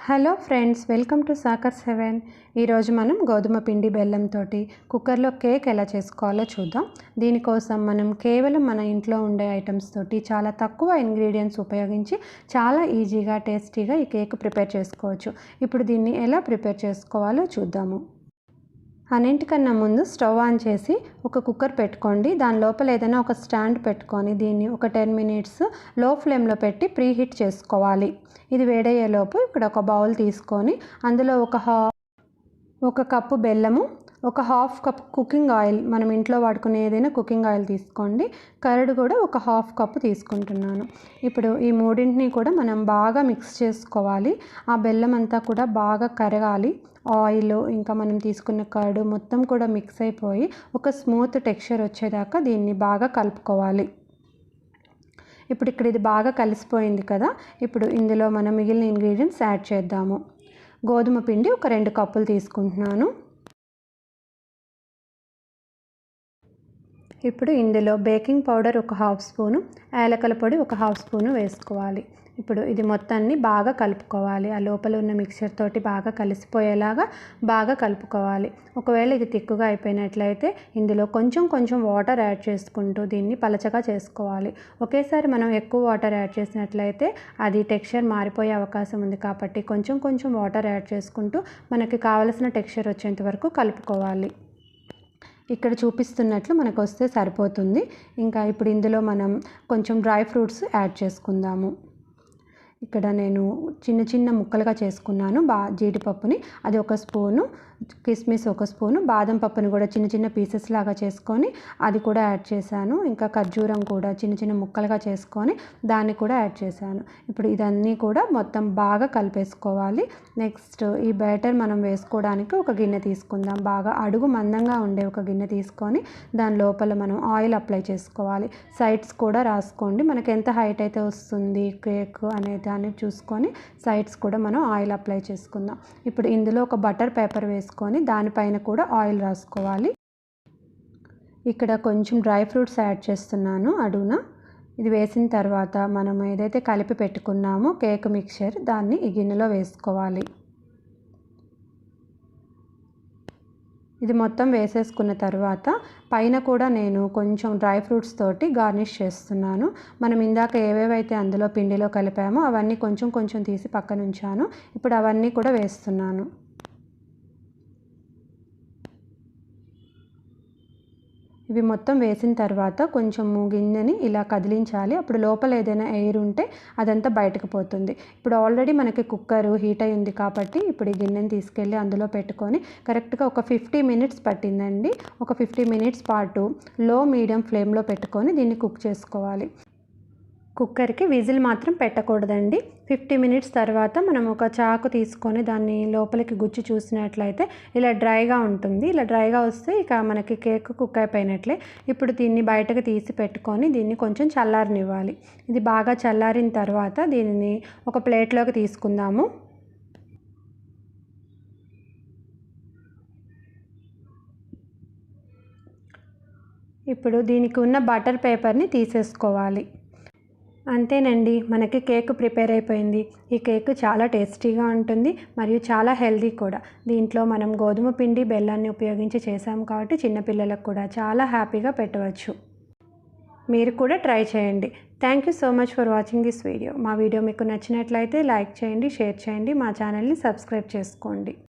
Hello friends, welcome to సాకర్స్ heaven. ఈరోజు మనం గోధుమ పిండి బెల్లంతో కుక్కర్లో కేక్ ఎలా చేసుకోవాలో చూద్దాం. దీనికోసం మనం కేవలం మన ఇంట్లో ఉండే ఐటమ్స్ తోటి చాలా తక్కువ ఇంగ్రీడియంట్స్ ఉపయోగించి చాలా ఈజీగా టేస్టీగా ఈ కేక్ ప్రిపేర్ చేసుకోవచ్చు. ఇప్పుడు దీన్ని ఎలా ప్రిపేర్ చేసుకోవాలో చూద్దాము. అన్నింటికన్నా ముందు స్టవ్ ఆన్ చేసి ఒక కుక్కర్ పెట్టుకోండి. దాని లోపల ఏదైనా ఒక స్టాండ్ పెట్టుకొని దీన్ని ఒక 10 మినిట్స్ లో ఫ్లేమ్లో పెట్టి ప్రీ హీట్ చేసుకోవాలి. ఇది వేడయ్యేలోపు ఇక్కడ ఒక బౌల్ తీసుకొని అందులో ఒక కప్పు బెల్లము, ఒక హాఫ్ కప్ కుకింగ్ ఆయిల్, మనం ఇంట్లో వాడుకునే ఏదైనా కుకింగ్ ఆయిల్ తీసుకోండి. కర్డ్ కూడా ఒక హాఫ్ కప్పు తీసుకుంటున్నాను. ఇప్పుడు ఈ మూడింటిని కూడా మనం బాగా మిక్స్ చేసుకోవాలి. ఆ బెల్లం అంతా కూడా బాగా కరగాలి. ఆయిల్ ఇంకా మనం తీసుకున్న కర్డ్ మొత్తం కూడా మిక్స్ అయిపోయి ఒక స్మూత్ టెక్స్చర్ వచ్చేదాకా దీన్ని బాగా కలుపుకోవాలి. ఇప్పుడు ఇక్కడ ఇది బాగా కలిసిపోయింది కదా. ఇప్పుడు ఇందులో మనం మిగిలిన ఇంగ్రీడియంట్స్ యాడ్ చేద్దాము. గోధుమ పిండి ఒక 2 కప్పులు తీసుకుంటున్నాను. ఇప్పుడు ఇందులో బేకింగ్ పౌడర్ ఒక హాఫ్ స్పూను, యాలకుల పొడి ఒక హాఫ్ స్పూను వేసుకోవాలి. ఇప్పుడు ఇది మొత్తాన్ని బాగా కలుపుకోవాలి. ఆ లోపల ఉన్న మిక్చర్ తోటి బాగా కలిసిపోయేలాగా బాగా కలుపుకోవాలి. ఒకవేళ ఇది తిక్కుగా అయిపోయినట్లయితే ఇందులో కొంచెం వాటర్ యాడ్ చేసుకుంటూ దీన్ని పలచగా చేసుకోవాలి. ఒకేసారి మనం ఎక్కువ వాటర్ యాడ్ చేసినట్లయితే అది టెక్స్చర్ మారిపోయే అవకాశం ఉంది కాబట్టి కొంచెం వాటర్ యాడ్ చేసుకుంటూ మనకి కావలసిన టెక్స్చర్ వచ్చేంత వరకు కలుపుకోవాలి. ఇక్కడ చూపిస్తున్నట్లు మనకు వస్తే సరిపోతుంది. ఇంకా ఇప్పుడు ఇందులో మనం కొంచెం డ్రై ఫ్రూట్స్ యాడ్ చేసుకుందాము. ఇక్కడ నేను చిన్న ముక్కలుగా చేసుకున్నాను జీడిపప్పుని, అది ఒక స్పూను, కిస్మిస్ ఒక స్పూను, బాదం పప్పుని కూడా చిన్న పీసెస్ లాగా చేసుకొని అది కూడా యాడ్ చేశాను. ఇంకా ఖర్జూరం కూడా చిన్న ముక్కలుగా చేసుకొని దాన్ని కూడా యాడ్ చేశాను. ఇప్పుడు ఇదన్నీ కూడా మొత్తం బాగా కలిపేసుకోవాలి. నెక్స్ట్ ఈ బ్యాటర్ మనం వేసుకోవడానికి ఒక గిన్నె తీసుకుందాం. బాగా అడుగు మందంగా ఉండే ఒక గిన్నె తీసుకొని దాని లోపల మనం ఆయిల్ అప్లై చేసుకోవాలి. సైడ్స్ కూడా రాసుకోండి. మనకి ఎంత హైట్ అయితే వస్తుంది కేక్ అనేది అని చూసుకొని సైడ్స్ కూడా మనం ఆయిల్ అప్లై చేసుకుందాం. ఇప్పుడు ఇందులో ఒక బటర్ పేపర్ వేసుకొని దానిపైన కూడా ఆయిల్ రాసుకోవాలి. ఇక్కడ కొంచెం డ్రై ఫ్రూట్స్ యాడ్ చేస్తున్నాను అడుగున. ఇది వేసిన తర్వాత మనం ఏదైతే కలిపి పెట్టుకున్నామో కేక్ మిక్చర్ దాన్ని ఈ గిన్నెలో వేసుకోవాలి. ఇది మొత్తం వేసేసుకున్న తర్వాత పైన కూడా నేను కొంచెం డ్రై ఫ్రూట్స్ తోటి గార్నిష్ చేస్తున్నాను. మనం ఇందాక ఏవేవైతే అందులో పిండిలో కలిపామో అవన్నీ కొంచెం తీసి పక్కన ఉంచాను. ఇప్పుడు అవన్నీ కూడా వేస్తున్నాను. ఇవి మొత్తం వేసిన తర్వాత కొంచెం గిన్నెని ఇలా కదిలించాలి. అప్పుడు లోపల ఏదైనా ఎయిర్ ఉంటే అదంతా బయటకు పోతుంది. ఇప్పుడు ఆల్రెడీ మనకి కుక్కర్ హీట్ అయి ఉంది కాబట్టి ఇప్పుడు ఈ గిన్నెని తీసుకెళ్ళి అందులో పెట్టుకొని కరెక్ట్గా ఒక 50 మినిట్స్ పట్టిందండి. ఒక 50 మినిట్స్ పాటు లో మీడియం ఫ్లేమ్లో పెట్టుకొని దీన్ని కుక్ చేసుకోవాలి. కుక్కర్కి విజిల్ మాత్రం పెట్టకూడదండి. 50 మినిట్స్ తర్వాత మనం ఒక చాకు తీసుకొని దాన్ని లోపలికి గుచ్చి చూసినట్లయితే ఇలా డ్రైగా ఉంటుంది. ఇలా డ్రైగా వస్తే ఇక మనకి కేక్ కుక్ అయిపోయినట్లే. ఇప్పుడు దీన్ని బయటకు తీసి పెట్టుకొని దీన్ని కొంచెం చల్లారనివ్వాలి. ఇది బాగా చల్లారిన తర్వాత దీనిని ఒక ప్లేట్లోకి తీసుకుందాము. ఇప్పుడు దీనికి ఉన్న బటర్ పేపర్ని తీసేసుకోవాలి. అంతేనండి, మనకి కేక్ ప్రిపేర్ అయిపోయింది. ఈ కేక్ చాలా టేస్టీగా ఉంటుంది మరియు చాలా హెల్దీ కూడా. దీంట్లో మనం గోధుమ పిండి బెల్లాన్ని ఉపయోగించి చేసాం కాబట్టి చిన్నపిల్లలకు కూడా చాలా హ్యాపీగా పెట్టవచ్చు. మీరు కూడా ట్రై చేయండి. Thank you so much for watching this video. మా వీడియో మీకు నచ్చినట్లయితే లైక్ చేయండి, షేర్ చేయండి, మా ఛానల్ని సబ్స్క్రైబ్ చేసుకోండి.